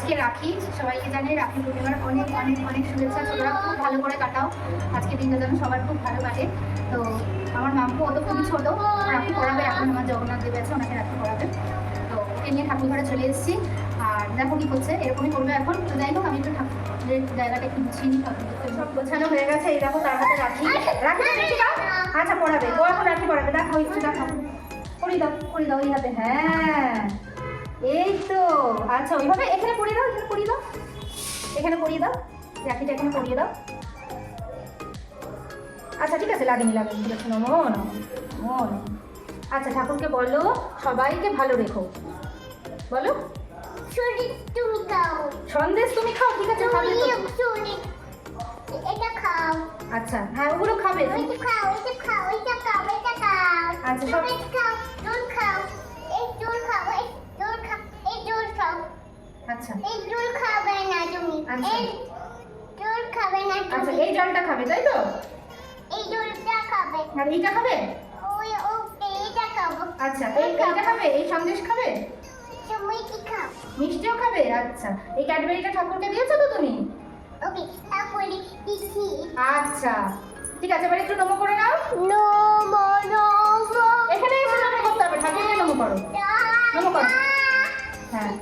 আজকে রাখি, সবাইকে জানাই রাখি পূর্ণিমার অনেক অনেক অনেক শুভেচ্ছা। ছোটরা খুব ভালো করে কাটাও, আজকে দিনটা যেন সবার খুব ভালো কাটে। তো আমার মাম্পু অত খুবই ছোট, রাখি পড়াবে এখন, আমার জগন্নাথ দেব আছে, ওনাকে রাখি পড়াবে। তো ওকে নিয়ে ঠাকুর ঘরে চলে এসেছি, আর দেখো কি করছে, এরকমই করবে এখন। তো যাই হোক, আমি একটু ঠাকুরের জায়গাটা একটু গুছিয়ে নিই, সব গোছানো হয়ে গেছে। এই দেখো তার হাতে রাখি, রাখি দেখি দাও। আচ্ছা পড়াবে, ও এখন রাখি পড়াবে, দেখো একটু দেখো, পড়ি দাও এই হাতে। হ্যাঁ এই তো, আচ্ছা ওইভাবে এখানে পড়িয়ে দাও, এখানে পড়িয়ে দাও, এখানে পড়িয়ে দাও, রাখিটা এখানে পড়িয়ে দাও। আচ্ছা ঠিক আছে, লাগেনি ঠিক আছে। নমো নমো নমো নমো। আচ্ছা ঠাকুরকে বলো সবাইকে ভালো রেখো, বলো। সন্দেশ তুমি খাও, ঠিক আছে খাবে তো। আচ্ছা হ্যাঁ ওগুলো খাবে। আচ্ছা সব আচ্ছা আচ্ছা এই জলটা খাবে তাই তো? আর এইটা খাবে? আচ্ছা এইটা খাবে, এই সন্দেশ খাবে, মিষ্টিও খাবে। আচ্ছা এই ক্যাডবেরিটা ঠাকুরকে দিয়েছো তো তুমি? আচ্ছা ঠিক আছে, এবার একটু নমো করে নাও। এখানে এসে নমো করতে হবে, ঠাকুরকে নমো করো, নমো করো। হ্যাঁ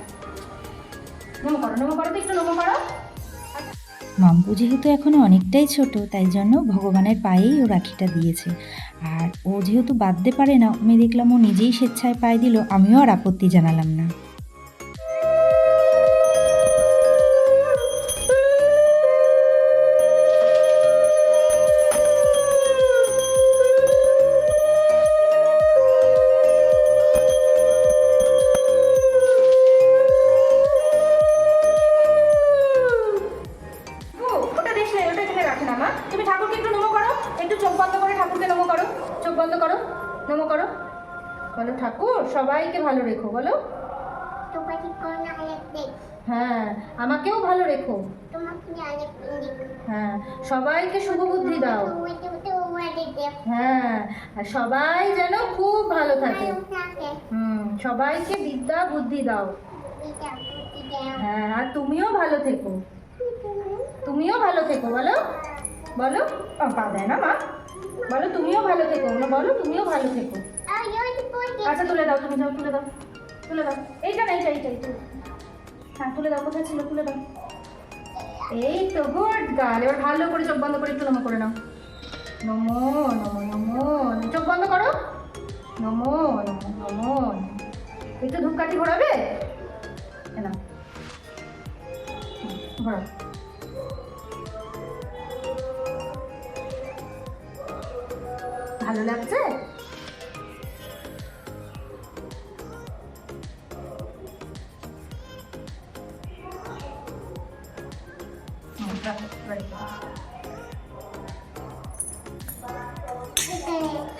নমো করো তো, একটু নমো করো। মাম্পু যেহেতু এখনো অনেকটাই ছোট, তাই জন্য ভগবানের পায়েই ও রাখিটা দিয়েছে। আর ও যেহেতু বাঁধতে পারে না, আমি দেখলাম ও নিজেই স্বেচ্ছায় পায়ে দিল, আমিও আর আপত্তি জানালাম না। তুমি ঠাকুরকে একটু নমো করো, একটু চোখ বন্ধ করে ঠাকুরকে নমো করো, চোখ বন্ধ করো, নমো করো, বলো ঠাকুর সবাইকে ভালো রেখো, বলো। হ্যাঁ আমাকেও ভালো রেখো, হ্যাঁ সবাইকে শুভ বুদ্ধি দাও, হ্যাঁ আর সবাই যেন খুব ভালো থাকে, সবাইকে বিদ্যা বুদ্ধি দাও, হ্যাঁ আর তুমিও ভালো থেকো, তুমিও ভালো থেকো, বলো বলো। পা দেয় না মা, বলো তুমিও ভালো থেকো, বলো তুমিও ভালো থেকো। আচ্ছা তুলে দাও, তুমি দাও, তুলে দাও, তুলে দাও, এইটা না এইটা এইটা এইটা, হ্যাঁ তুলে দাও, কোথায় ছিল, তুলে দাও। এই তো গুড গার্ল, এবার ভালো করে চোখ বন্ধ করে একটু নমো করে নাও। নমো নমো নমো, চোখ বন্ধ করো, নমো নমো নমো। একটু ধূপকাঠি ঘোরাবে না, ঘোরাও। ভালো লাগছে?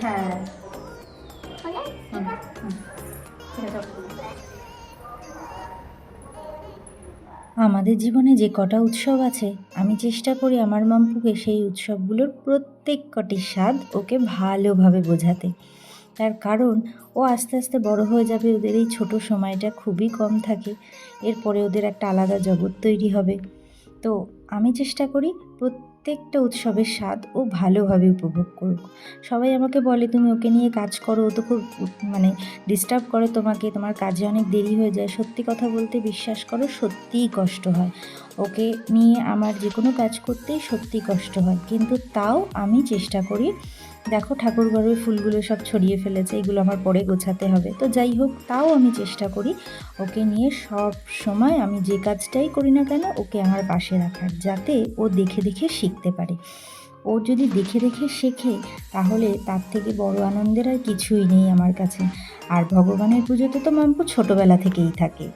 হ্যাঁ আমাদের জীবনে যে কটা উৎসব আছে, আমি চেষ্টা করি আমার মাম্পুকে সেই উৎসবগুলোর প্রত্যেক কটির স্বাদ ওকে ভালোভাবে বোঝাতে। তার কারণ ও আস্তে আস্তে বড় হয়ে যাবে, ওদের এই ছোট সময়টা খুবই কম থাকে, এরপরে ওদের একটা আলাদা জগৎ তৈরি হবে। তো আমি চেষ্টা করি প্রত্যেকটা উৎসবের স্বাদ ও ভালোভাবে উপভোগ করুক। সবাই আমাকে বলে তুমি ওকে নিয়ে কাজ করো, ও তো খুব ডিস্টার্ব করে তোমাকে, তোমার কাজে অনেক দেরি হয়ে যায়। সত্যি কথা বলতে বিশ্বাস করো, সত্যিই কষ্ট হয় ওকে নিয়ে, আমার যে কোনো কাজ করতেই সত্যিই কষ্ট হয়, কিন্তু তাও আমি চেষ্টা করি। দেখো ঠাকুরঘরের ফুলগুলো সব ছড়িয়ে ফেলেছে, এগুলো আমার পরে গোছাতে হবে। তো যাই হোক, তাও আমি চেষ্টা করি ওকে নিয়ে সব সময় আমি যে কাজটাই করি না কেন ওকে আমার পাশে রাখার, যাতে ও দেখে দেখে শিখতে পারে। ও যদি দেখে দেখে শেখে তাহলে তার থেকে বড় আনন্দের আর কিছুই নেই আমার কাছে। আর ভগবানের পুজোতে তো মাম্পু ছোটোবেলা থেকেই থাকে।